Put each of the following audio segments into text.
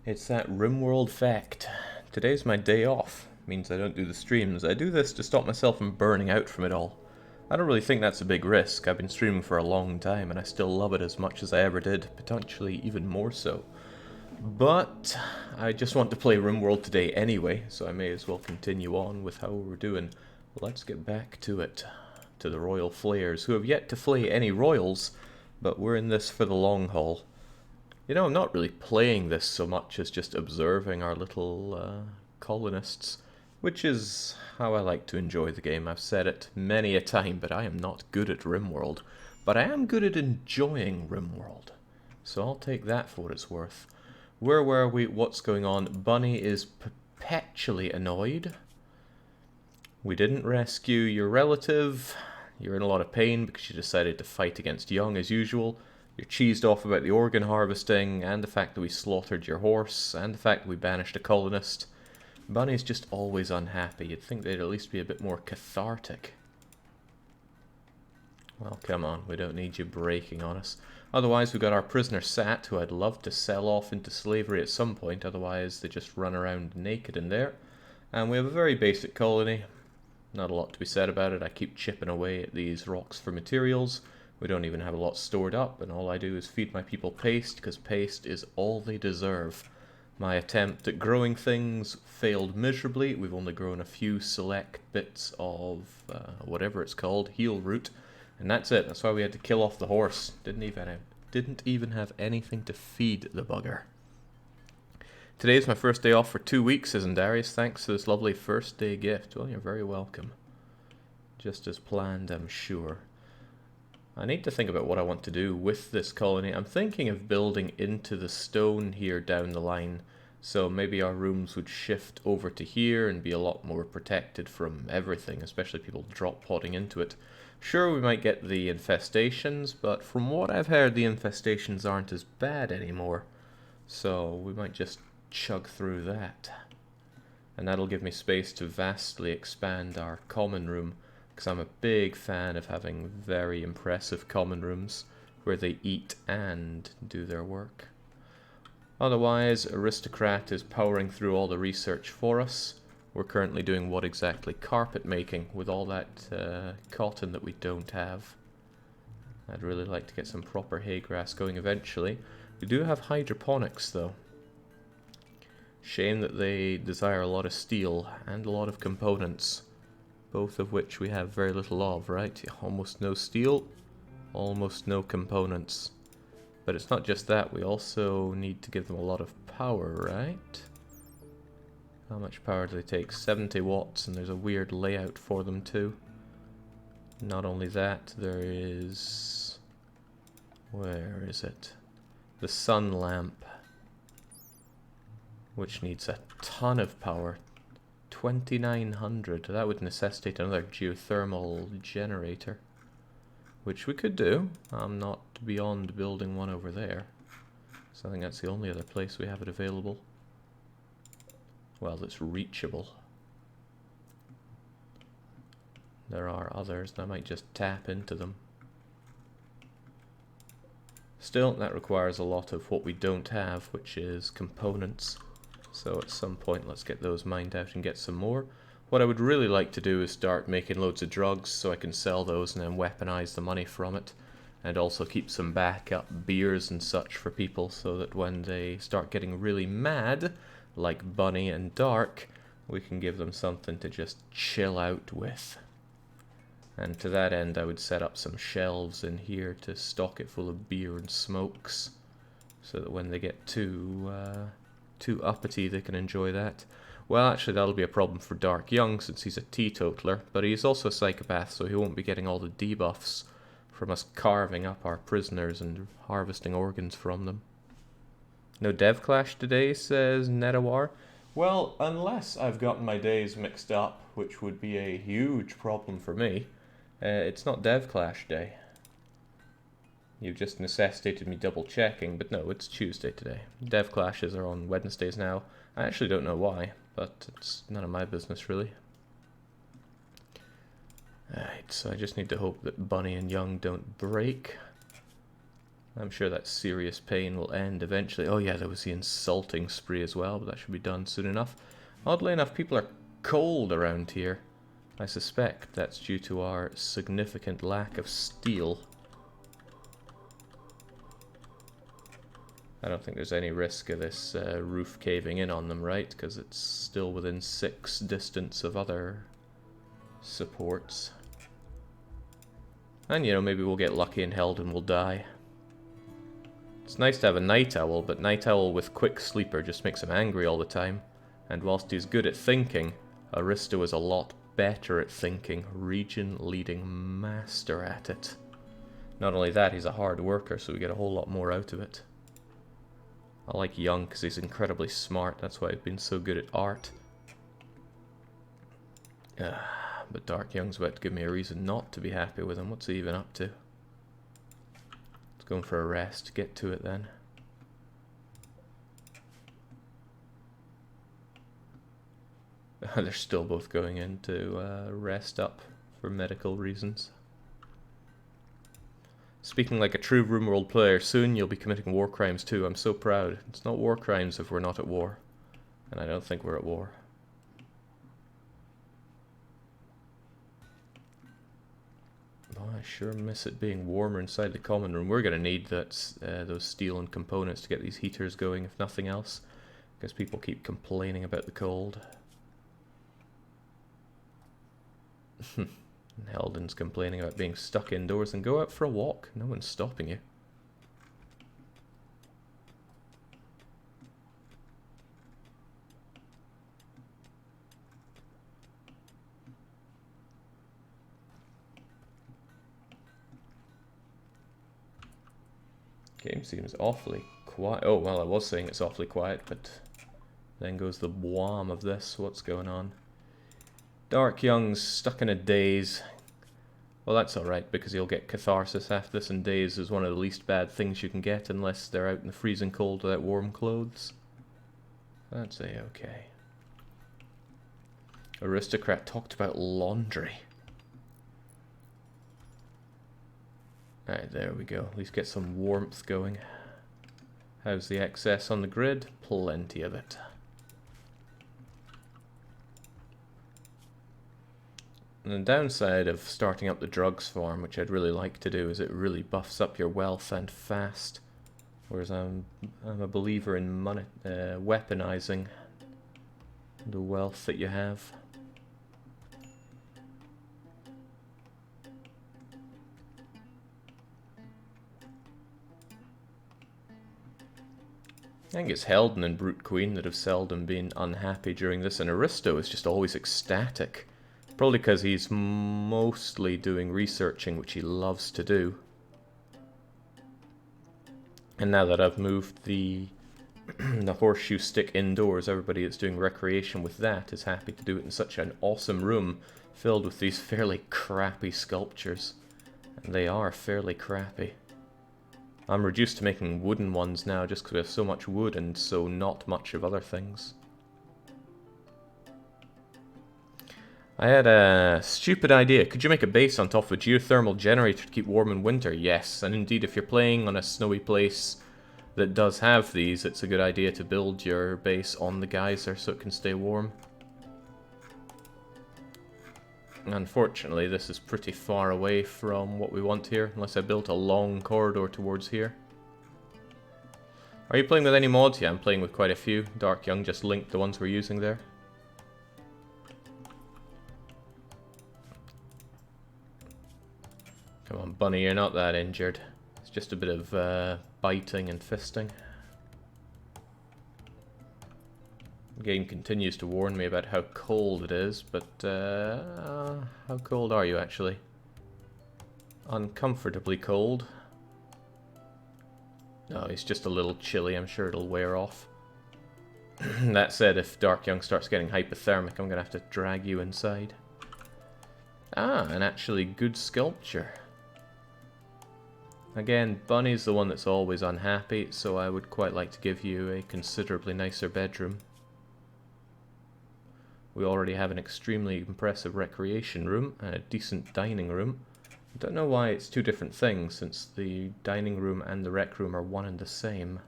It's that RimWorld fact. Today's my day off. Means I don't do the streams. I do this to stop myself from burning out from it all. I don't really think that's a big risk. I've been streaming for a long time and I still love it as much as I ever did, potentially even more so. But I just want to play RimWorld today anyway, so I may as well continue on with how we're doing. Let's get back to it. To the Royal Flayers, who have yet to flay any royals, but we're in this for the long haul. You know, I'm not really playing this so much as just observing our little colonists, which is how I like to enjoy the game. I've said it many a time, but I am not good at RimWorld. But I am good at enjoying RimWorld. So I'll take that for what it's worth. Where were we? What's going on? Bunny is perpetually annoyed. We didn't rescue your relative. You're in a lot of pain because you decided to fight against Young as usual. You're cheesed off about the organ harvesting, and the fact that we slaughtered your horse, and the fact that we banished a colonist. Bunny's just always unhappy. You'd think they'd at least be a bit more cathartic. Well, come on, we don't need you breaking on us. Otherwise, we've got our prisoner Sat, who I'd love to sell off into slavery at some point, otherwise they just run around naked in there. And we have a very basic colony. Not a lot to be said about it. I keep chipping away at these rocks for materials. We don't even have a lot stored up, and all I do is feed my people paste, because paste is all they deserve. My attempt at growing things failed miserably. We've only grown a few select bits of whatever it's called, heel root, and that's it. That's why we had to kill off the horse. Didn't even have anything to feed the bugger. Today's my first day off for 2 weeks, says Darius. Thanks for this lovely first day gift. Well, you're very welcome. Just as planned, I'm sure. I need to think about what I want to do with this colony. I'm thinking of building into the stone here down the line. So maybe our rooms would shift over to here and be a lot more protected from everything, especially people drop podding into it. Sure, we might get the infestations, but from what I've heard, the infestations aren't as bad anymore. So we might just chug through that. And that'll give me space to vastly expand our common room, because I'm a big fan of having very impressive common rooms where they eat and do their work. Otherwise, Aristocrat is powering through all the research for us. We're currently doing what exactly? Carpet making with all that cotton that we don't have. I'd really like to get some proper hay grass going eventually. We do have hydroponics though. Shame that they desire a lot of steel and a lot of components. Both of which we have very little of, right? Almost no steel, almost no components. But it's not just that, we also need to give them a lot of power, right? How much power do they take? 70 watts, and there's a weird layout for them too. Not only that, there is... where is it? The sun lamp, which needs a ton of power. 2900, that would necessitate another geothermal generator, which we could do. I'm not beyond building one over there, so I think that's the only other place we have it available. Well, that's reachable. There are others, and I might just tap into them. Still, that requires a lot of what we don't have, which is components. So at some point, let's get those mined out and get some more. What I would really like to do is start making loads of drugs so I can sell those and then weaponize the money from it. And also keep some backup beers and such for people so that when they start getting really mad, like Bunny and Dark, we can give them something to just chill out with. And to that end, I would set up some shelves in here to stock it full of beer and smokes, so that when they get too uppity, they can enjoy that. Well, actually, that'll be a problem for Dark Young, since he's a teetotaler, but he's also a psychopath, so he won't be getting all the debuffs from us carving up our prisoners and harvesting organs from them. No dev clash today, says Netawar. Well, unless I've gotten my days mixed up, which would be a huge problem for me, it's not dev clash day. You've just necessitated me double checking, but no, it's Tuesday today. Dev clashes are on Wednesdays now. I actually don't know why, but it's none of my business really. Alright, so I just need to hope that Bunny and Young don't break. I'm sure that serious pain will end eventually. Oh yeah, there was the insulting spree as well, but that should be done soon enough. Oddly enough, people are cold around here. I suspect that's due to our significant lack of steel. I don't think there's any risk of this roof caving in on them, right? Because it's still within 6 distance of other supports. And, you know, maybe we'll get lucky and Heldon will die. It's nice to have a night owl, but night owl with quick sleeper just makes him angry all the time. And whilst he's good at thinking, Aristo is a lot better at thinking, region-leading master at it. Not only that, he's a hard worker, so we get a whole lot more out of it. I like Young because he's incredibly smart, that's why he's been so good at art. But Dark Young's about to give me a reason not to be happy with him. What's he even up to? Let's go in for a rest. Get to it then. They're still both going in to rest up for medical reasons. Speaking like a true RimWorld player, soon you'll be committing war crimes too. I'm so proud. It's not war crimes if we're not at war. And I don't think we're at war. Oh, I sure miss it being warmer inside the common room. We're going to need those steel and components to get these heaters going, if nothing else. Because people keep complaining about the cold. And Heldon's complaining about being stuck indoors, and go out for a walk. No one's stopping you. Game seems awfully quiet. Oh, well, I was saying it's awfully quiet, but then goes the wham of this. What's going on? Dark Young's stuck in a daze. Well, that's alright, because he'll get catharsis after this, and daze is one of the least bad things you can get unless they're out in the freezing cold without warm clothes. That's a-okay. Aristocrat talked about laundry. Alright, there we go. At least get some warmth going. How's the excess on the grid? Plenty of it. And the downside of starting up the drugs farm, which I'd really like to do, is it really buffs up your wealth and fast. Whereas I'm a believer in money, weaponizing the wealth that you have. I think it's Heldon and Brute Queen that have seldom been unhappy during this, and Aristo is just always ecstatic. Probably because he's mostly doing researching, which he loves to do. And now that I've moved the the horseshoe stick indoors, everybody that's doing recreation with that is happy to do it in such an awesome room filled with these fairly crappy sculptures. And they are fairly crappy. I'm reduced to making wooden ones now just because we have so much wood and so not much of other things. I had a stupid idea. Could you make a base on top of a geothermal generator to keep warm in winter? Yes, and indeed if you're playing on a snowy place that does have these, it's a good idea to build your base on the geyser so it can stay warm. Unfortunately, this is pretty far away from what we want here, unless I built a long corridor towards here. Are you playing with any mods? Yeah, I'm playing with quite a few. Dark Young just linked the ones we're using there. Come on, Bunny, you're not that injured. It's just a bit of biting and fisting. The game continues to warn me about how cold it is, but how cold are you actually? Uncomfortably cold. No, it's just a little chilly. I'm sure it'll wear off. That said, if Dark Young starts getting hypothermic, I'm going to have to drag you inside. Ah, an actually good sculpture. Again, Bunny's the one that's always unhappy, so I would quite like to give you a considerably nicer bedroom. We already have an extremely impressive recreation room and a decent dining room. I don't know why it's two different things, since the dining room and the rec room are one and the same.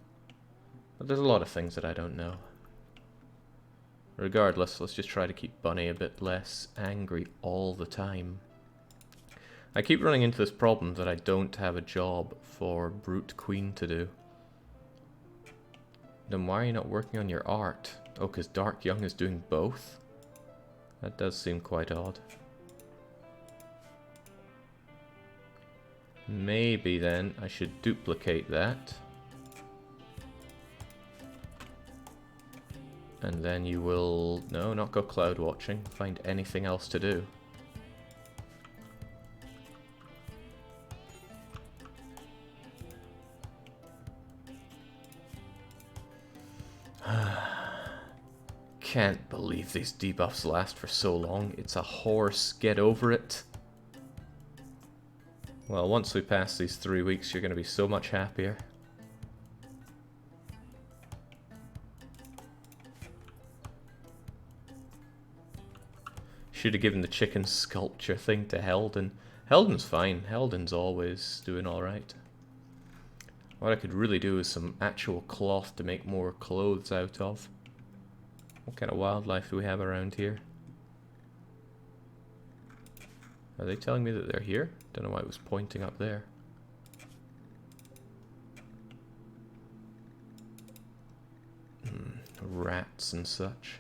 But there's a lot of things that I don't know. Regardless, let's just try to keep Bunny a bit less angry all the time. I keep running into this problem that I don't have a job for Brute Queen to do. Then why are you not working on your art? Oh, because Dark Young is doing both? That does seem quite odd. Maybe then I should duplicate that. And then you will... no, not go cloud watching. Find anything else to do. Can't believe these debuffs last for so long. It's a horse. Get over it. Well, once we pass these 3 weeks, you're going to be so much happier. Should have given the chicken sculpture thing to Heldon. Heldon's fine. Heldon's always doing alright. What I could really do is some actual cloth to make more clothes out of. What kind of wildlife do we have around here? Are they telling me that they're here? Don't know why it was pointing up there. Rats and such.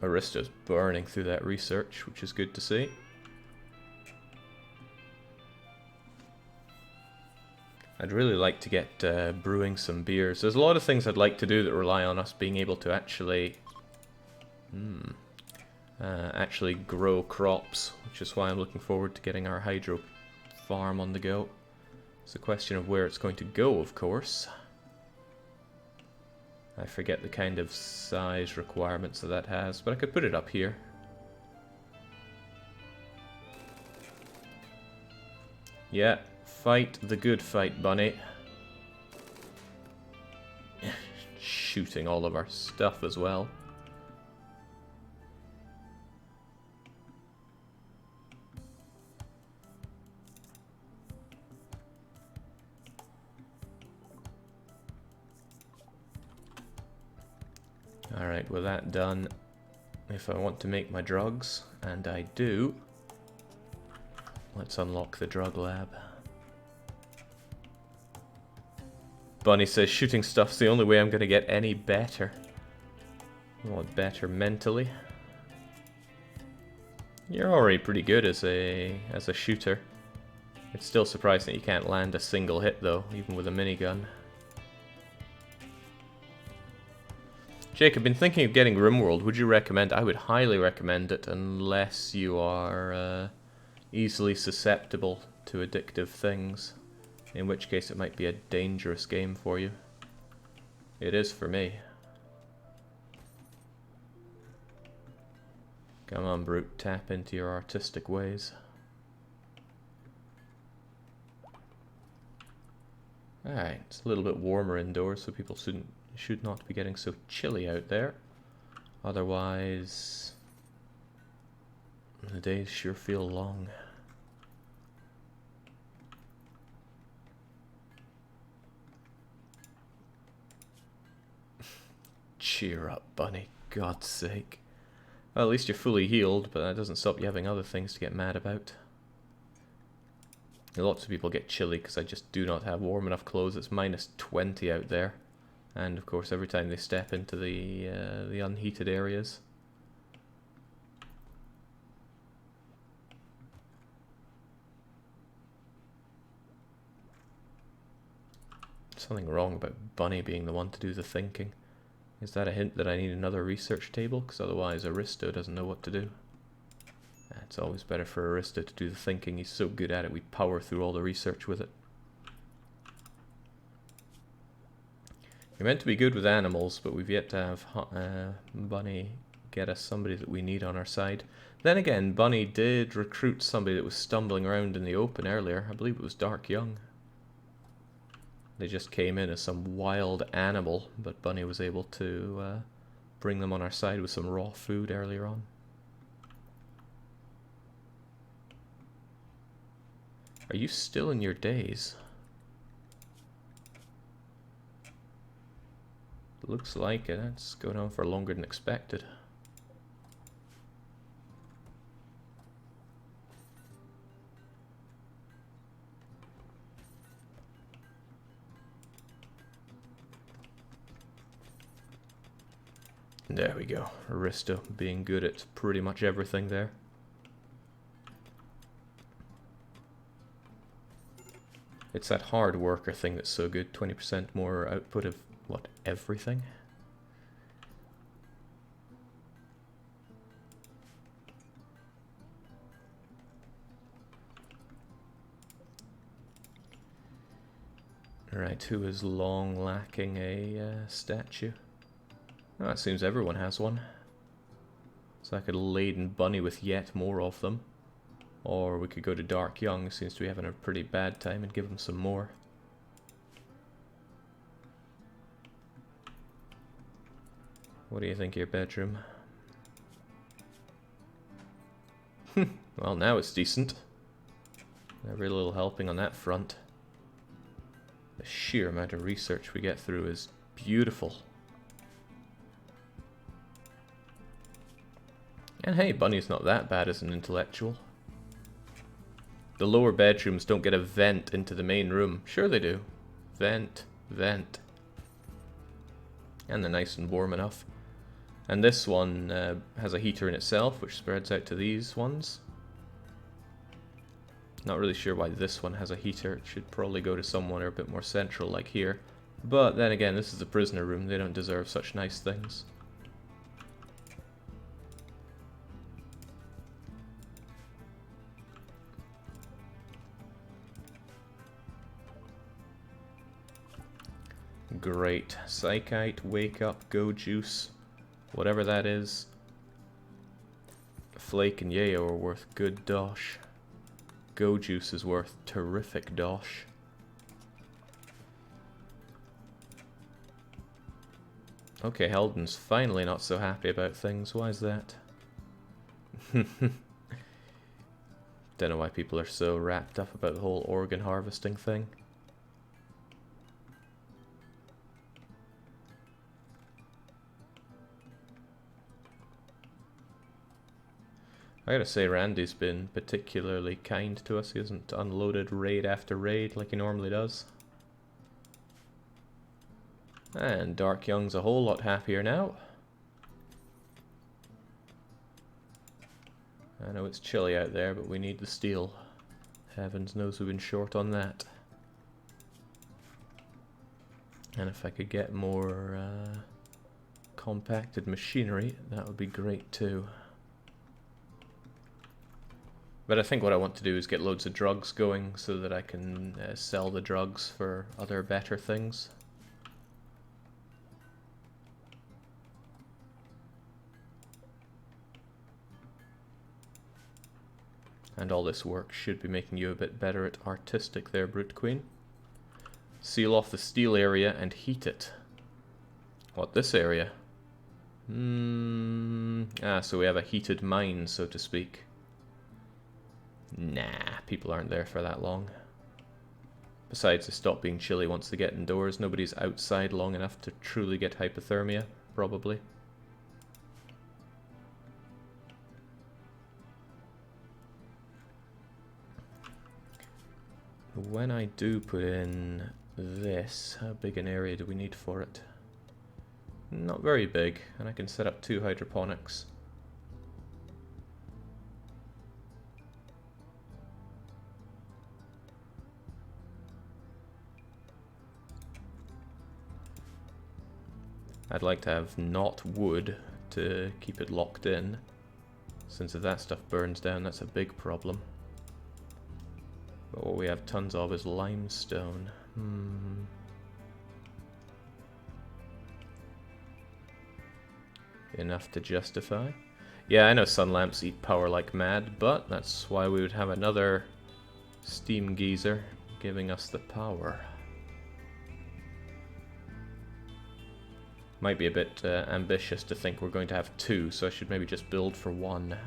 Arista's burning through that research, which is good to see. I'd really like to get brewing some beers. There's a lot of things I'd like to do that rely on us being able to actually actually grow crops, which is why I'm looking forward to getting our hydro farm on the go. It's a question of where it's going to go, of course. I forget the kind of size requirements that has, but I could put it up here. Yeah, fight the good fight, Bunny. Shooting all of our stuff as well. Alright, with that done, if I want to make my drugs, and I do, let's unlock the drug lab. Bunny says shooting stuff's the only way I'm going to get any better. Well, better mentally. You're already pretty good as a shooter. It's still surprising that you can't land a single hit though, even with a minigun. Jake, I've been thinking of getting RimWorld. Would you recommend? I would highly recommend it, unless you are easily susceptible to addictive things. In which case it might be a dangerous game for you. It is for me. Come on, Brute, tap into your artistic ways. Alright, it's a little bit warmer indoors, so people should not be getting so chilly out there. Otherwise, the days sure feel long. Cheer up, Bunny, God's sake. Well, at least you're fully healed, but that doesn't stop you having other things to get mad about. Lots of people get chilly because I just do not have warm enough clothes. It's minus 20 out there. And of course, every time they step into the unheated areas. Something wrong about Bunny being the one to do the thinking. Is that a hint that I need another research table? Because otherwise Aristo doesn't know what to do. It's always better for Aristo to do the thinking. He's so good at it, we power through all the research with it. You're meant to be good with animals, but we've yet to have Bunny get us somebody that we need on our side. Then again, Bunny did recruit somebody that was stumbling around in the open earlier. I believe it was Dark Young. They just came in as some wild animal, but Bunny was able to bring them on our side with some raw food earlier on. Are you still in your daze? Looks like it. It's going on for longer than expected. There we go. Aristo being good at pretty much everything there. It's that hard worker thing that's so good. 20% more output of, what, everything? Right, who is long lacking a statue? Oh, it seems everyone has one. So I could laden Bunny with yet more of them. Or we could go to Dark Young, who seems to be having a pretty bad time, and give him some more. What do you think of your bedroom? Well, now it's decent. Every little helping on that front. The sheer amount of research we get through is beautiful. And hey, Bunny's not that bad as an intellectual. The lower bedrooms don't get a vent into the main room. Sure they do. Vent, vent. And they're nice and warm enough. And this one has a heater in itself, which spreads out to these ones. Not really sure why this one has a heater. It should probably go to somewhere a bit more central, like here. But then again, this is a prisoner room. They don't deserve such nice things. Great. Psychite, Wake Up, Go Juice, whatever that is. Flake and Yayo are worth good dosh. Go Juice is worth terrific dosh. Okay, Heldon's finally not so happy about things. Why is that? Don't know why people are so wrapped up about the whole organ harvesting thing. I gotta say, Randy's been particularly kind to us. He hasn't unloaded raid after raid like he normally does. And Dark Young's a whole lot happier now. I know it's chilly out there, but we need the steel. Heavens knows we've been short on that. And if I could get more compacted machinery, that would be great too. But I think what I want to do is get loads of drugs going so that I can sell the drugs for other better things. And all this work should be making you a bit better at artistic there, Brute Queen. Seal off the steel area and heat it. What, this area? So we have a heated mine, so to speak. Nah, people aren't there for that long. Besides, they stop being chilly once they get indoors. Nobody's outside long enough to truly get hypothermia, probably. When I do put in this, how big an area do we need for it? Not very big, and I can set up 2 hydroponics. I'd like to have not wood to keep it locked in, since if that stuff burns down, that's a big problem. But what we have tons of is limestone. Enough to justify. Yeah, I know sun lamps eat power like mad, but that's why we would have another steam geyser giving us the power. Might be a bit ambitious to think we're going to have 2, so I should maybe just build for 1.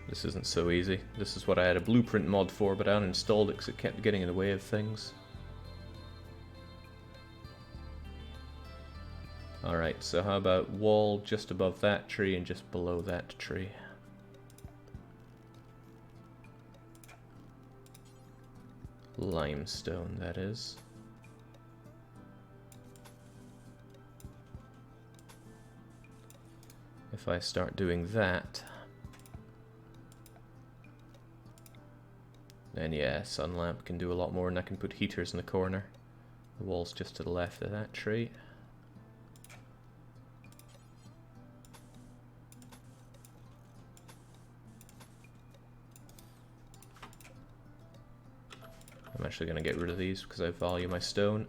This isn't so easy. This is what I had a blueprint mod for, but I uninstalled it because it kept getting in the way of things. Alright, so how about wall just above that tree and just below that tree? Limestone, that is. If I start doing that, then yeah, sun lamp can do a lot more, and I can put heaters in the corner. The wall's just to the left of that tree. I'm actually going to get rid of these because I value my stone,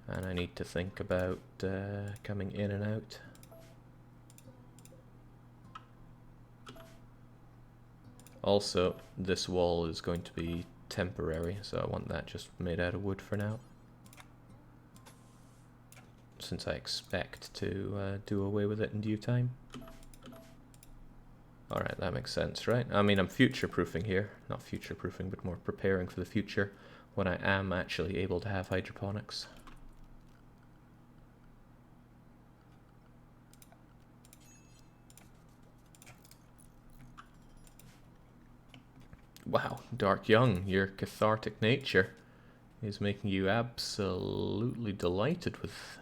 and I need to think about coming in and out. Also, this wall is going to be temporary, so I want that just made out of wood for now, since I expect to do away with it in due time. Alright, that makes sense, right? I mean, I'm future-proofing here. Not future-proofing, but more preparing for the future when I am actually able to have hydroponics. Wow, Dark Young, your cathartic nature is making you absolutely delighted with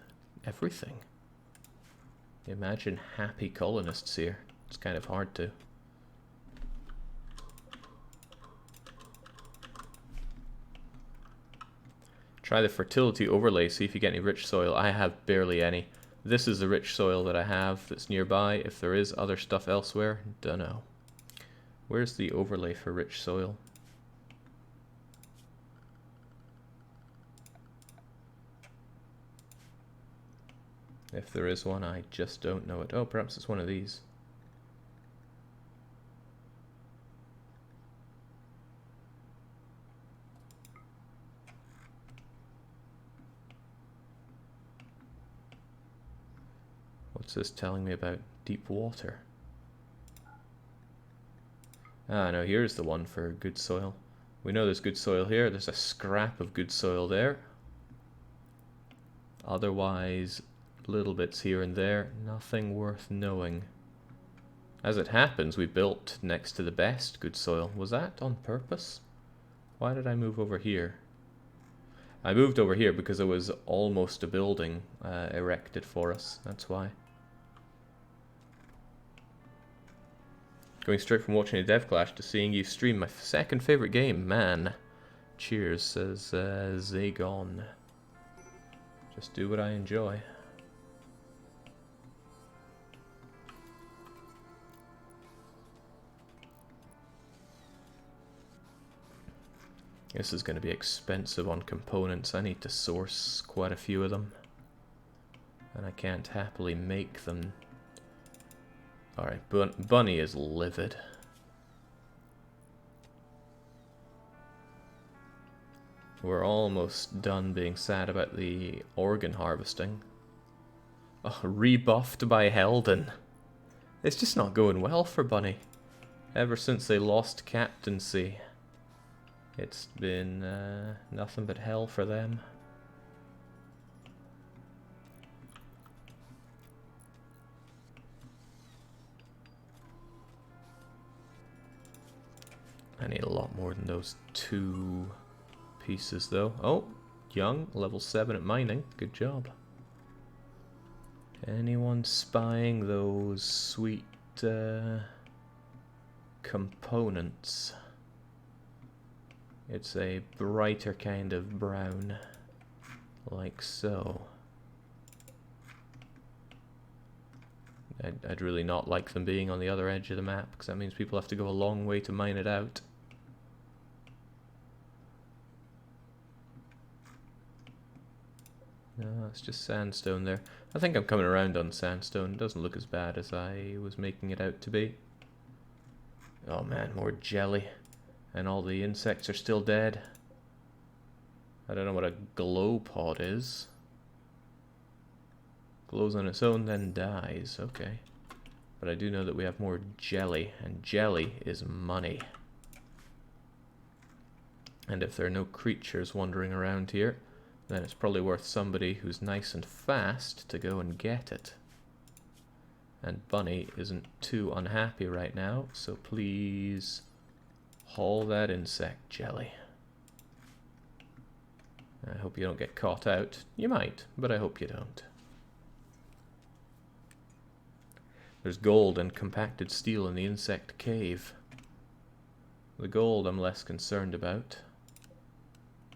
everything. Imagine happy colonists here. It's kind of hard to. Try the fertility overlay, see if you get any rich soil. I have barely any. This is the rich soil that I have that's nearby. If there is other stuff elsewhere, dunno. Where's the overlay for rich soil? If there is one, I just don't know it. Oh, perhaps it's one of these. What's this telling me about deep water? Ah, no, here's the one for good soil. We know there's good soil here. There's a scrap of good soil there. Otherwise, little bits here and there. Nothing worth knowing. As it happens, we built next to the best good soil. Was that on purpose? Why did I move over here? I moved over here because there was almost a building erected for us. That's why. Going straight from watching a dev clash to seeing you stream my second favorite game, man. Cheers, says Zagon. Just do what I enjoy. This is going to be expensive on components. I need to source quite a few of them, and I can't happily make them. Alright, Bunny is livid. We're almost done being sad about the organ harvesting. Oh, rebuffed by Helden. It's just not going well for Bunny. Ever since they lost captaincy, it's been nothing but hell for them. I need a lot more than those 2 pieces, though. Oh, Young, level 7 at mining. Good job. Anyone spying those sweet components? It's a brighter kind of brown, like so. I'd really not like them being on the other edge of the map, because that means people have to go a long way to mine it out. No, it's just sandstone there. I think I'm coming around on sandstone. It doesn't look as bad as I was making it out to be. Oh man, more jelly. And all the insects are still dead. I don't know what a glow pod is. Glows on its own, then dies. Okay. But I do know that we have more jelly, and jelly is money. And if there are no creatures wandering around here, then it's probably worth somebody who's nice and fast to go and get it. And Bunny isn't too unhappy right now, so please haul that insect jelly. I hope you don't get caught out. You might, but I hope you don't. There's gold and compacted steel in the insect cave. The gold I'm less concerned about.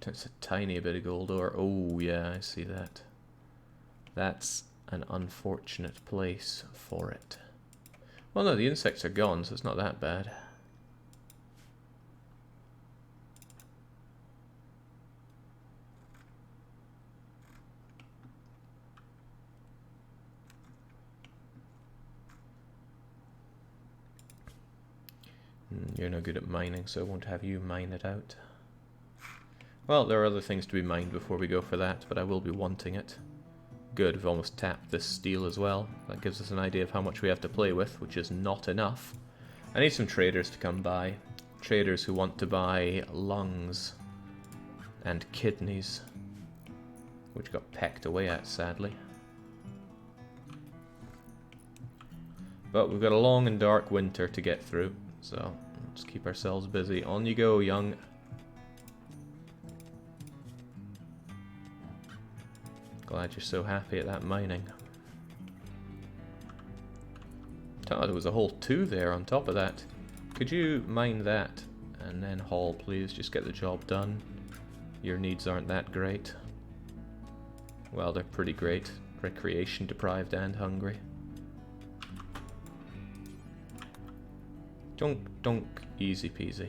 It's a tiny bit of gold ore. Oh yeah, I see that. That's an unfortunate place for it. Well no, the insects are gone, so it's not that bad. You're no good at mining, so I won't have you mine it out. Well, there are other things to be mined before we go for that, but I will be wanting it. Good, we've almost tapped this steel as well. That gives us an idea of how much we have to play with, which is not enough. I need some traders to come by. Traders who want to buy lungs and kidneys, which got pecked away at, sadly. But we've got a long and dark winter to get through, so let's keep ourselves busy. On you go, young. Glad you're so happy at that mining. Oh, there was a whole 2 there on top of that. Could you mine that and then haul, please? Just get the job done. Your needs aren't that great. Well, they're pretty great. Recreation deprived and hungry. Dunk, easy peasy.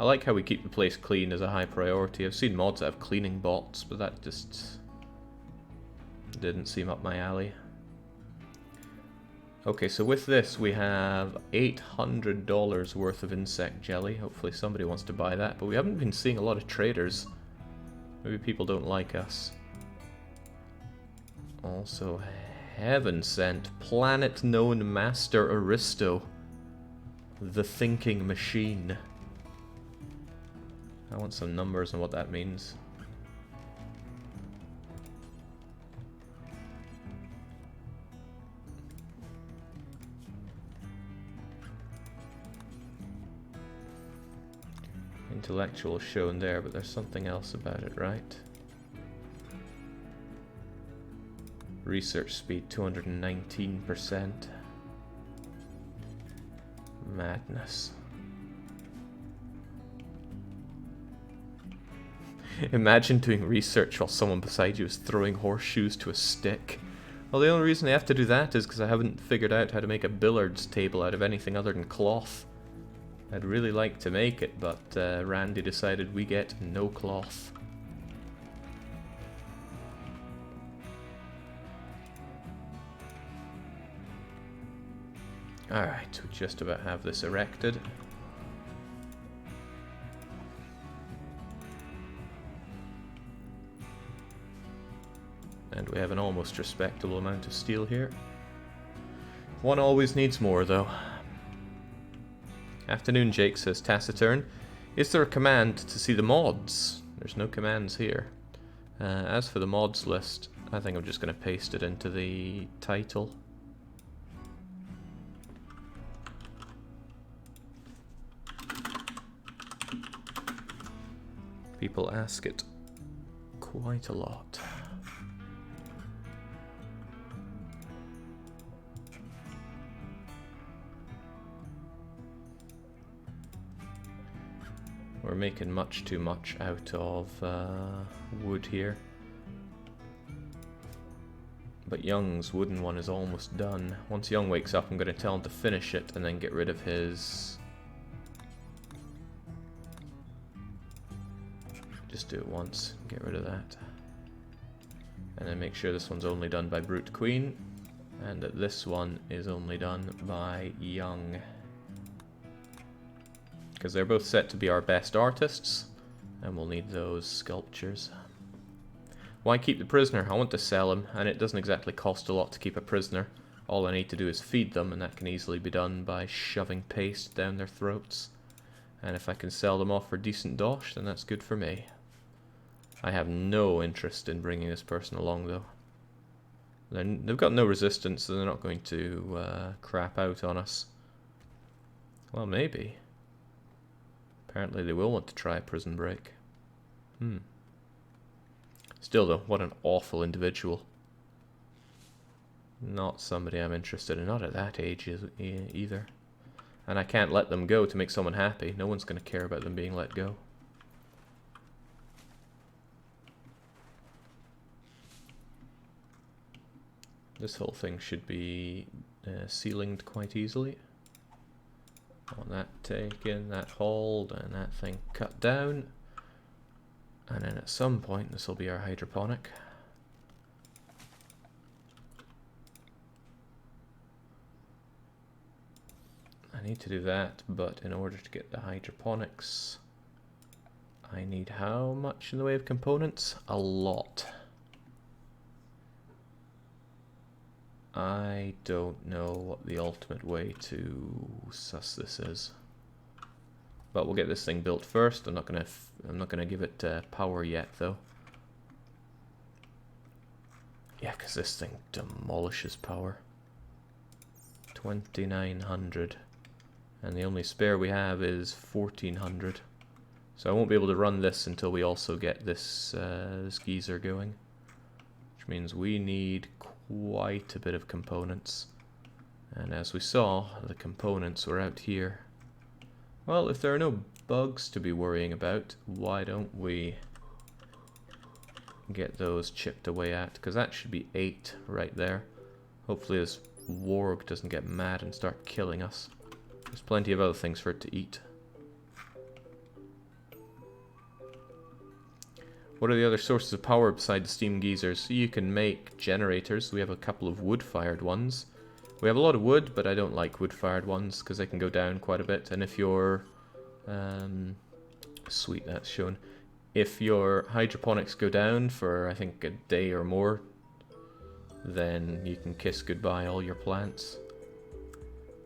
I like how we keep the place clean as a high priority. I've seen mods that have cleaning bots, but that just didn't seem up my alley. Okay, so with this we have $800 worth of insect jelly. Hopefully somebody wants to buy that, but we haven't been seeing a lot of traders. Maybe people don't like us. Also, heaven sent, planet known master Aristo, the thinking machine. I want some numbers on what that means. Intellectual shown there, but there's something else about it, right? Research speed 219%. Madness. Imagine doing research while someone beside you is throwing horseshoes to a stick. Well, the only reason I have to do that is because I haven't figured out how to make a billiards table out of anything other than cloth. I'd really like to make it, but Randy decided we get no cloth. Alright, we just about have this erected. And we have an almost respectable amount of steel here. One always needs more, though. Afternoon, Jake, says Taciturn. Is there a command to see the mods? There's no commands here. As for the mods list, I think I'm just going to paste it into the title. People ask it quite a lot. We're making much too much out of wood here. But Young's wooden one is almost done. Once Young wakes up, I'm going to tell him to finish it and then get rid of his... just do it once, get rid of that. And then make sure this one's only done by Brute Queen, and that this one is only done by Young. Because they're both set to be our best artists, and we'll need those sculptures. Why keep the prisoner? I want to sell him, and it doesn't exactly cost a lot to keep a prisoner. All I need to do is feed them, and that can easily be done by shoving paste down their throats. And if I can sell them off for decent dosh, then that's good for me. I have no interest in bringing this person along, though. They've got no resistance, so they're not going to crap out on us. Well, maybe. Apparently they will want to try a prison break. Still though, what an awful individual. Not somebody I'm interested in, not at that age either. And I can't let them go to make someone happy. No one's going to care about them being let go. This whole thing should be ceilinged quite easily. I want that taken, that hauled, and that thing cut down. And then at some point this will be our hydroponic. I need to do that, but in order to get the hydroponics, I need how much in the way of components? A lot. I don't know what the ultimate way to suss this is, but we'll get this thing built first. I'm not gonna give it power yet, though. Yeah, because this thing demolishes power. 2900, and the only spare we have is 1400. So I won't be able to run this until we also get this this geyser going, which means we need quite a bit of components. And as we saw, the components were out here. Well, if there are no bugs to be worrying about, why don't we get those chipped away at? Because that should be 8 right there. Hopefully this warg doesn't get mad and start killing us. There's plenty of other things for it to eat. What are the other sources of power beside the steam geysers? So you can make generators. We have a couple of wood-fired ones. We have a lot of wood, but I don't like wood-fired ones because they can go down quite a bit. And if your sweet, that's shown. If your hydroponics go down for I think a day or more, then you can kiss goodbye all your plants.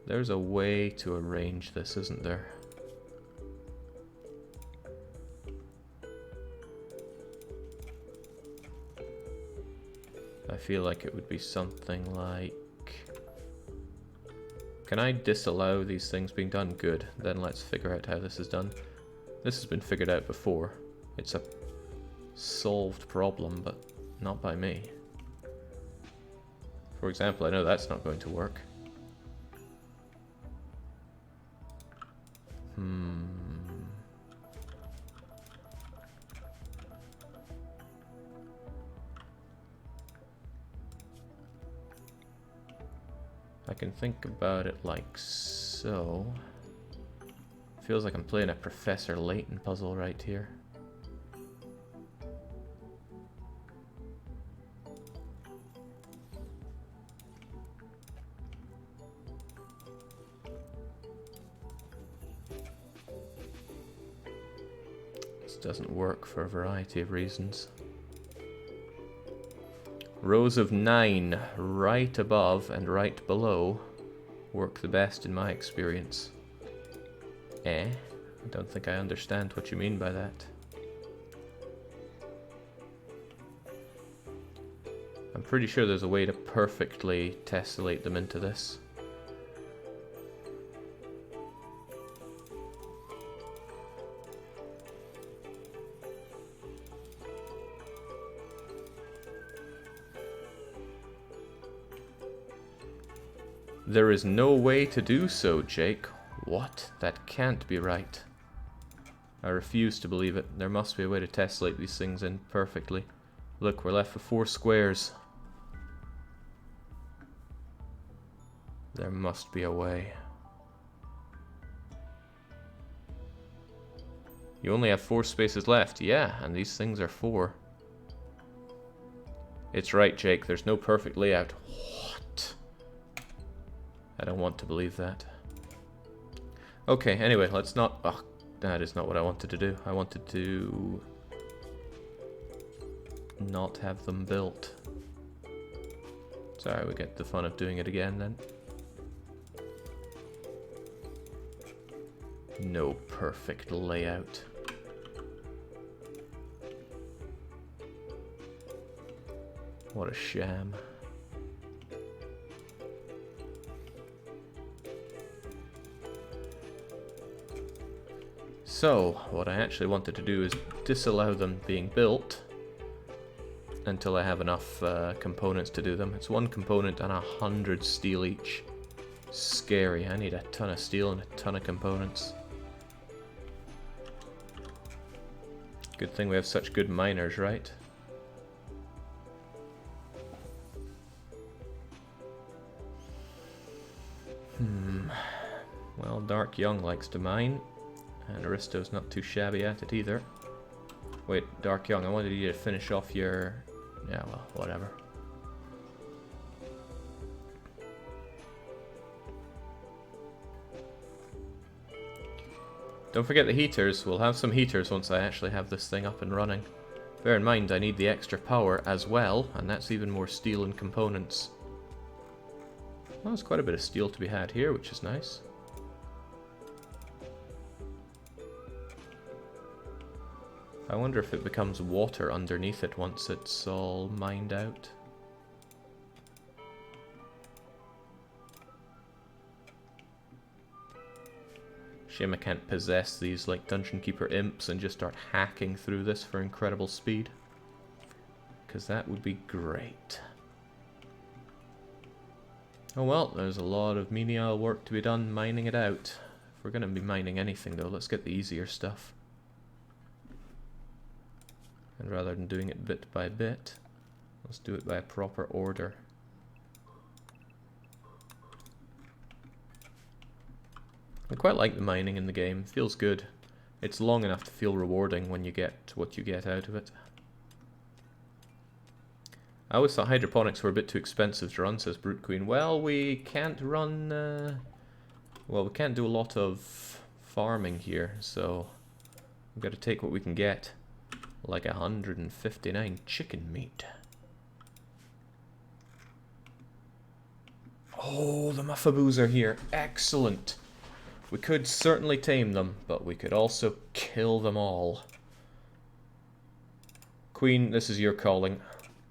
There's a way to arrange this, isn't there? I feel like it would be something like... Can I disallow these things being done? Good. Then let's figure out how this is done. This has been figured out before. It's a solved problem, but not by me. For example, I know that's not going to work. I can think about it like so. Feels like I'm playing a Professor Layton puzzle right here. This doesn't work for a variety of reasons. Rows of 9 right above and right below work the best in my experience. I don't think I understand what you mean by that. I'm pretty sure there's a way to perfectly tessellate them into this. There is no way to do so, Jake. What? That can't be right. I refuse to believe it. There must be a way to tessellate these things in perfectly. Look, we're left with 4 squares. There must be a way. You only have 4 spaces left. Yeah, and these things are 4. It's right, Jake. There's no perfect layout. What? I don't want to believe that. Okay, anyway, let's not... Ugh, that is not what I wanted to do. I wanted to... not have them built. Sorry, we get the fun of doing it again then. No perfect layout. What a sham. So, what I actually wanted to do is disallow them being built until I have enough components to do them. It's 1 component and 100 steel each. Scary. I need a ton of steel and a ton of components. Good thing we have such good miners, right? Well, Dark Young likes to mine, and Aristo's not too shabby at it either. Wait, Dark Young, I wanted you to finish off your... Yeah, well, whatever. Don't forget the heaters. We'll have some heaters once I actually have this thing up and running. Bear in mind, I need the extra power as well, and that's even more steel and components. Well, there's quite a bit of steel to be had here, which is nice. I wonder if it becomes water underneath it once it's all mined out. Shame I can't possess these like Dungeon Keeper imps and just start hacking through this for incredible speed. Because that would be great. Oh well, there's a lot of menial work to be done mining it out. If we're going to be mining anything though, let's get the easier stuff. And rather than doing it bit by bit, let's do it by a proper order. I quite like the mining in the game, it feels good. It's long enough to feel rewarding when you get what you get out of it. I always thought hydroponics were a bit too expensive to run, says Brute Queen. Well, we can't run... well, we can't do a lot of farming here, so we've got to take what we can get. Like 159 chicken meat. Oh, the Muffaboos are here. Excellent. We could certainly tame them, but we could also kill them all. Queen, this is your calling.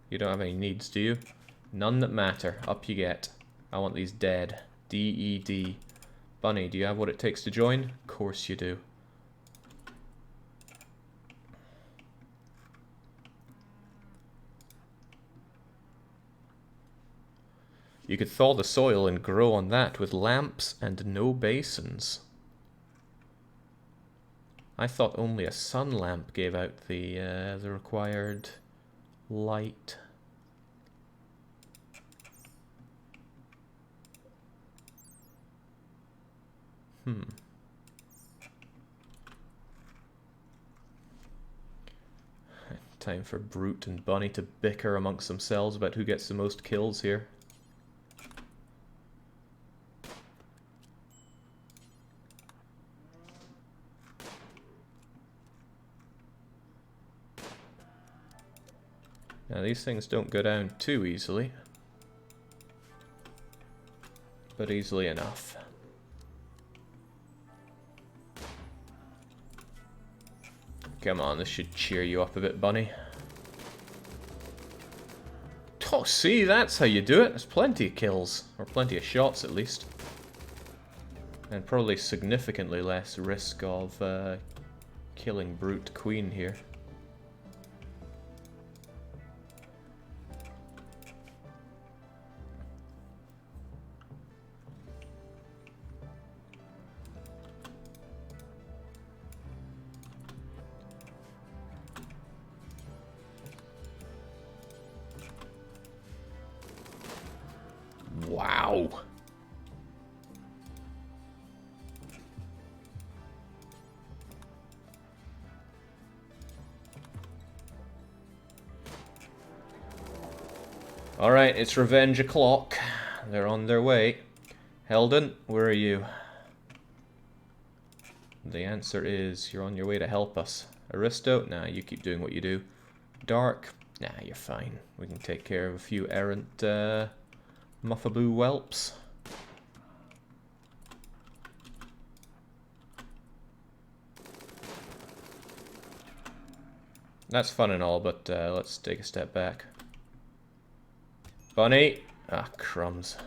You don't have any needs, do you? None that matter. Up you get. I want these dead. D-E-D. Bunny, do you have what it takes to join? Of course you do. You could thaw the soil and grow on that with lamps and no basins. I thought only a sun lamp gave out the required light. Time for Brute and Bunny to bicker amongst themselves about who gets the most kills here. Now these things don't go down too easily, but easily enough. Come on, this should cheer you up a bit, Bunny. Oh, see, that's how you do it. There's plenty of kills, or plenty of shots at least. And probably significantly less risk of killing Brute Queen here. Wow. Alright, it's revenge o'clock. They're on their way. Heldon, where are you? The answer is you're on your way to help us. Aristo, nah, you keep doing what you do. Dark, nah, you're fine. We can take care of a few errant muffaboo whelps. That's fun and all, but let's take a step back. Bunny! Ah, crumbs.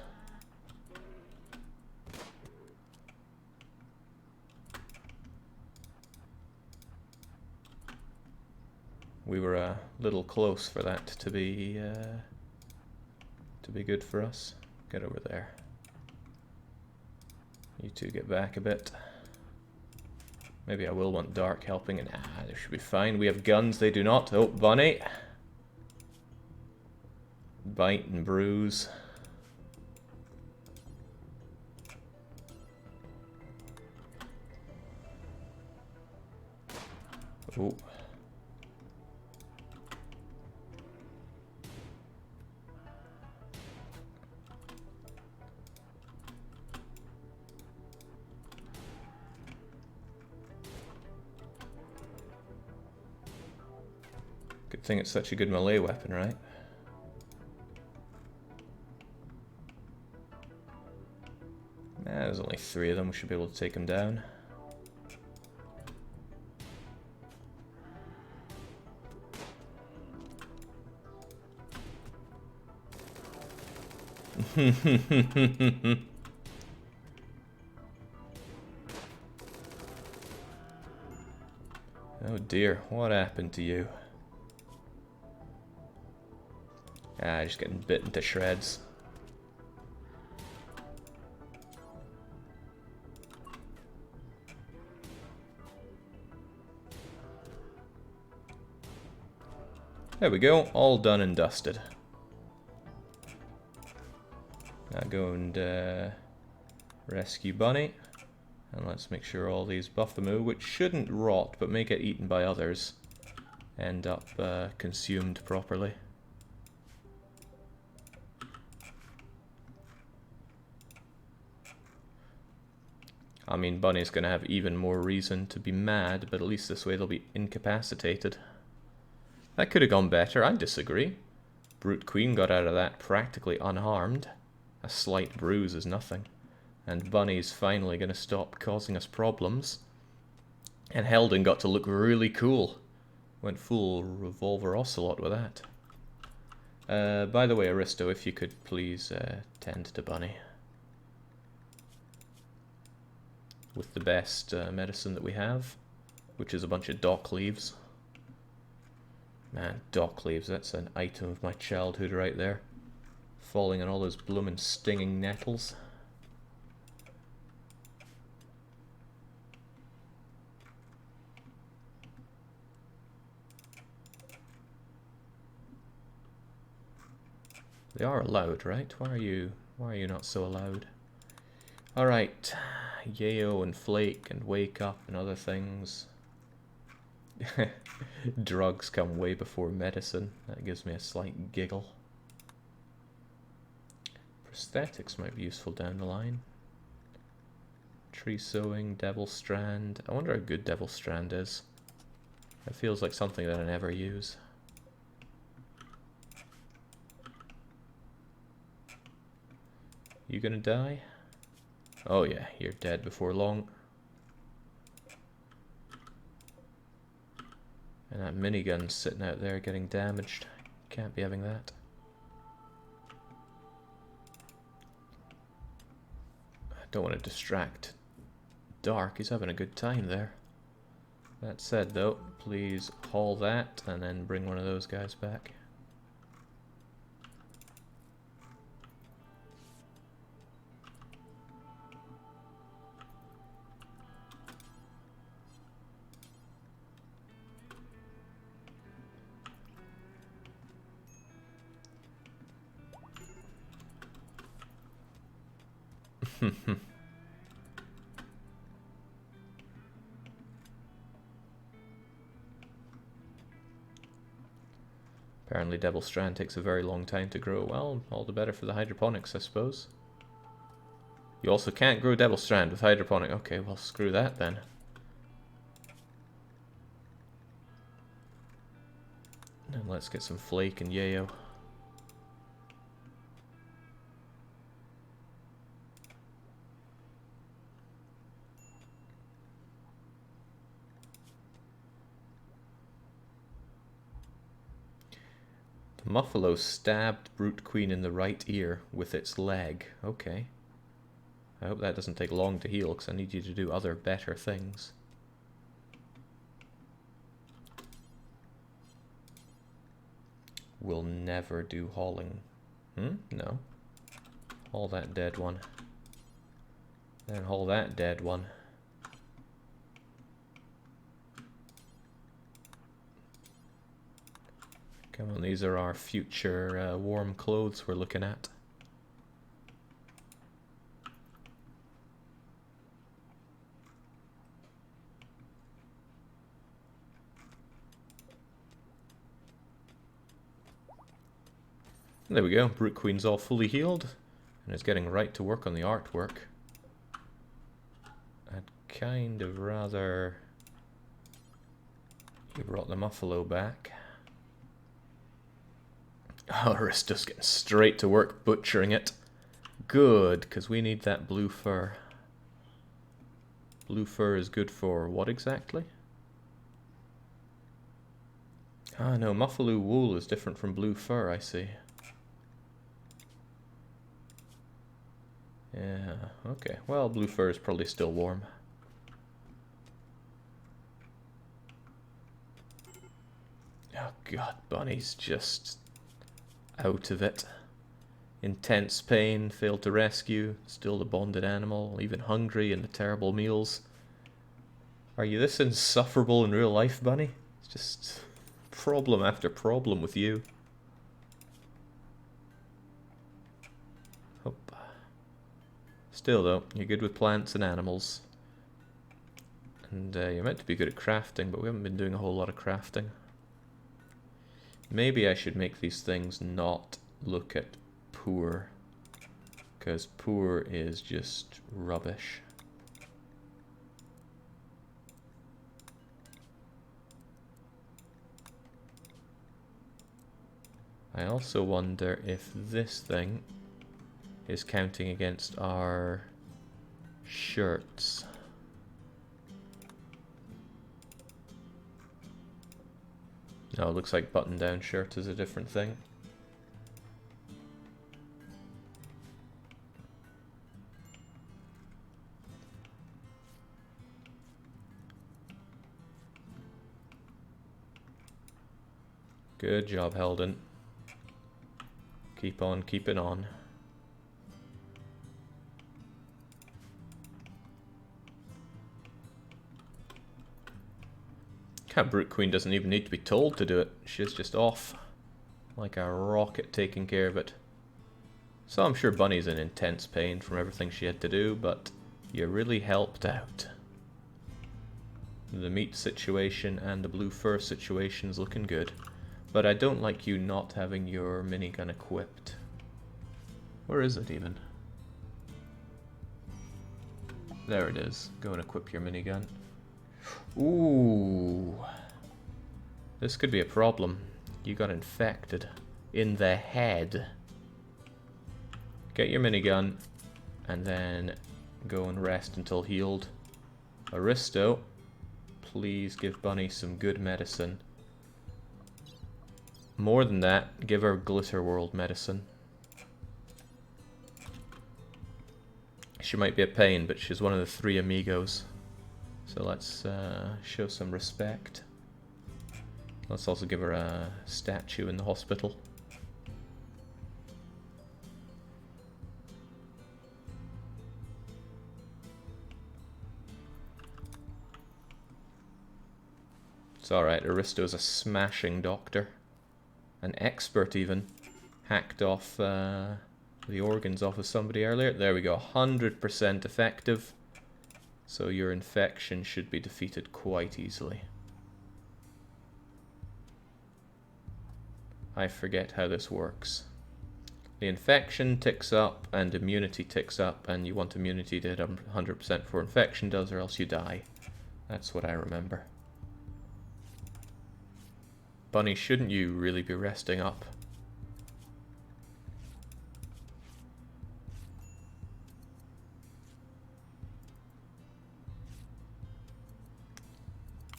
We were a little close for that to be good for us. Get over there. You two get back a bit. Maybe I will want Dark helping, and they should be fine. We have guns, they do not. Oh, Bunny. Bite and bruise. Oh. Good thing it's such a good melee weapon, right? There's only 3 of them, we should be able to take them down. Oh dear, what happened to you? Just getting bitten to shreds. There we go, all done and dusted. Now go and rescue Bunny. And let's make sure all these Buffamoo, which shouldn't rot but may get eaten by others, end up consumed properly. I mean, Bunny's gonna have even more reason to be mad, but at least this way they'll be incapacitated. That could have gone better, I disagree. Brute Queen got out of that practically unharmed. A slight bruise is nothing. And Bunny's finally gonna stop causing us problems. And Heldon got to look really cool. Went full Revolver Ocelot with that. By the way, Aristo, if you could please tend to Bunny. With the best medicine that we have, which is a bunch of dock leaves. Man, dock leaves, that's an item of my childhood right there. Falling on all those bloomin' stinging nettles. They are allowed, right? Why are you not so allowed? Alright. Yayo and Flake and Wake Up and other things. Drugs come way before medicine. That gives me a slight giggle. Prosthetics might be useful down the line. Tree sewing, Devil Strand. I wonder how good Devil Strand is. It feels like something that I never use. You gonna die? Oh yeah, you're dead before long. And that minigun's sitting out there getting damaged. Can't be having that. I don't want to distract Dark. He's having a good time there. That said though, please haul that and then bring one of those guys back. apparently Devil Strand takes a very long time to grow. Well, all the better for the hydroponics, I suppose. You also can't grow Devil Strand with hydroponic. Okay, well, screw that then. And let's get some flake and yayo. The Muffalo stabbed Brute Queen in the right ear with its leg. Okay. I hope that doesn't take long to heal, because I need you to do other better things. We'll never do hauling. No. Haul that dead one. Then haul that dead one. Come on, these are our future warm clothes we're looking at. There we go, Brute Queen's all fully healed, and is getting right to work on the artwork. I'd kind of rather you brought the Muffalo back. Oh, Aristo's getting straight to work butchering it. Good, because we need that blue fur. Blue fur is good for what exactly? Ah no, Muffalo wool is different from blue fur, I see. Yeah, okay. Well, blue fur is probably still warm. Oh god, Bunny's just out of it. Intense pain, failed to rescue, still the bonded animal, even hungry and the terrible meals. Are you this insufferable in real life, Bunny? It's just problem after problem with you. Still though, you're good with plants and animals. And you're meant to be good at crafting, but we haven't been doing a whole lot of crafting. Maybe I should make these things not look at poor, because poor is just rubbish. I also wonder if this thing is counting against our shirts. No, it looks like button-down shirt is a different thing. Good job, Heldon. Keep on keeping on. Cat Brute Queen doesn't even need to be told to do it. She's just off. Like a rocket taking care of it. So I'm sure Bunny's in intense pain from everything she had to do, but you really helped out. The meat situation and the blue fur situation is looking good. But I don't like you not having your minigun equipped. Where is it even? There it is. Go and equip your minigun. Ooh. This could be a problem. You got infected. In the head. Get your minigun. And then go and rest until healed. Aristo, please give Bunny some good medicine. More than that, give her Glitter World medicine. She might be a pain, but she's one of the 3 amigos. So let's show some respect. Let's also give her a statue in the hospital. It's alright, Aristo's a smashing doctor. An expert even. Hacked off the organs off of somebody earlier. There we go, 100% effective. So your infection should be defeated quite easily. I forget how this works. The infection ticks up and immunity ticks up, and you want immunity to hit 100% before infection does, or else you die. That's what I remember. Bunny, shouldn't you really be resting up?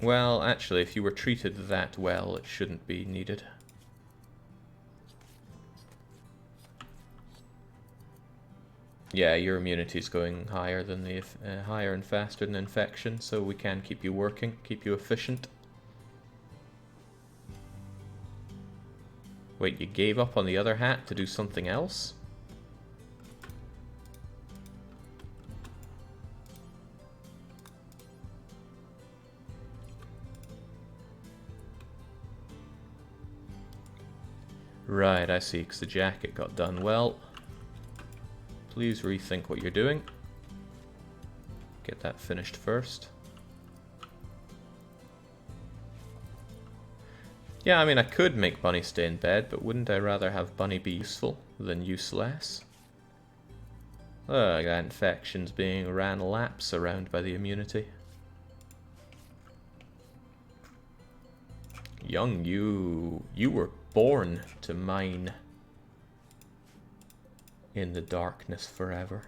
Well, actually, if you were treated that well, it shouldn't be needed. Yeah, your immunity is going higher than the higher and faster than infection, so we can keep you working, keep you efficient. Wait, you gave up on the other hat to do something else? Right, I see, because the jacket got done. Well, please rethink what you're doing. Get that finished first. Yeah, I mean, I could make Bunny stay in bed, but wouldn't I rather have Bunny be useful than useless? Ugh, that infection's being ran laps around by the immunity. Young, you were born to mine in the darkness forever.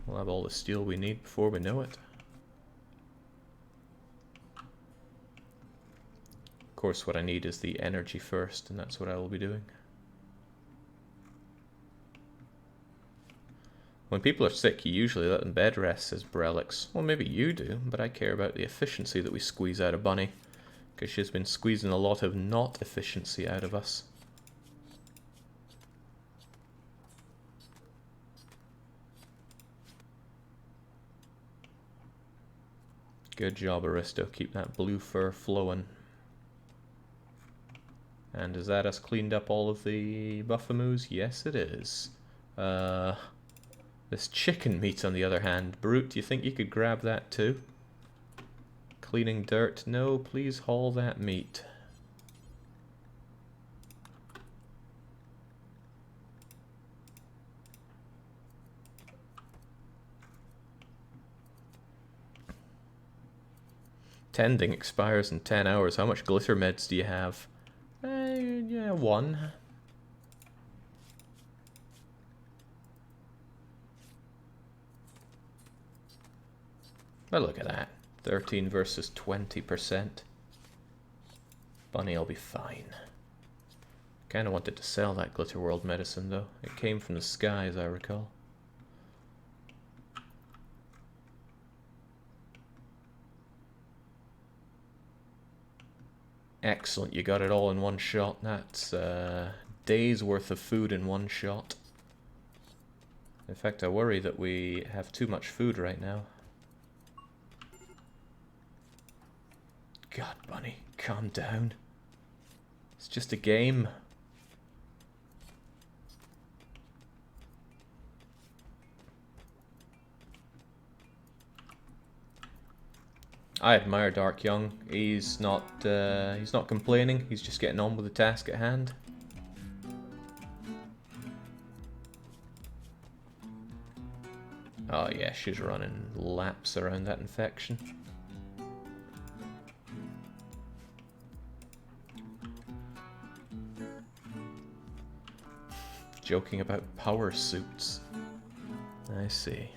We'll have all the steel we need before we know it. Of course, what I need is the energy first, and that's what I will be doing. When people are sick, you usually let them bed rest, says Brelix. Well, maybe you do, but I care about the efficiency that we squeeze out of Bunny, because she's been squeezing a lot of not efficiency out of us. Good job, Aristo. Keep that blue fur flowing. And is that us cleaned up all of the buffamoos? Yes, it is. This chicken meat, on the other hand. Brute, do you think you could grab that too? Cleaning dirt? No, please haul that meat. Tending expires in 10 hours. How much glitter meds do you have? Yeah, 1. But look at that. 13 versus 20%. Bunny will be fine. Kinda wanted to sell that Glitter World medicine though. It came from the sky, as I recall. Excellent, you got it all in one shot. That's a day's worth of food in one shot. In fact, I worry that we have too much food right now. God, Bunny, calm down. It's just a game. I admire Dark Young. He's not complaining. He's just getting on with the task at hand. Oh yeah, she's running laps around that infection. Joking about power suits. I see.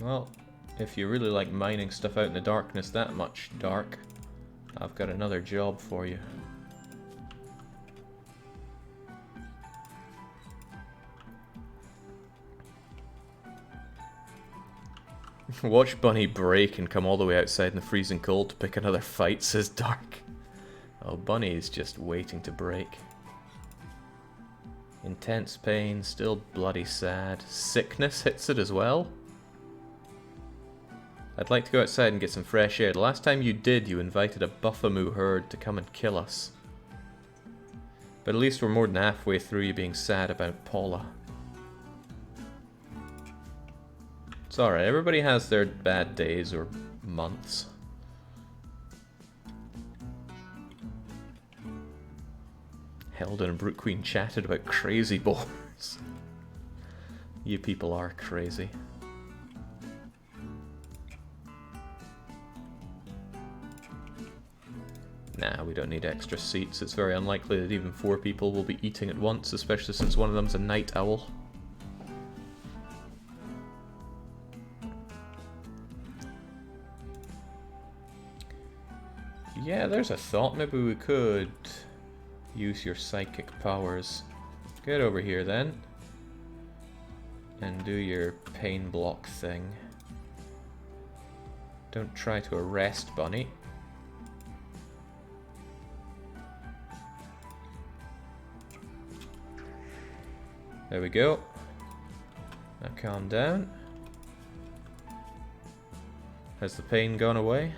Well, if you really like mining stuff out in the darkness that much, Dark, I've got another job for you. Watch Bunny break and come all the way outside in the freezing cold to pick another fight, says Dark. Oh, Bunny is just waiting to break. Intense pain, still bloody sad. Sickness hits it as well. I'd like to go outside and get some fresh air. The last time you did, you invited a buffamoo herd to come and kill us. But at least we're more than halfway through you being sad about Paula. It's alright, everybody has their bad days or months. Heldon and Brook Queen chatted about crazy boars. You people are crazy. Nah, we don't need extra seats. It's very unlikely that even 4 people will be eating at once, especially since one of them's a night owl. Yeah, there's a thought. Maybe we could use your psychic powers. Get over here then. And do your pain block thing. Don't try to arrest Bunny. There we go. Now calm down. Has the pain gone away?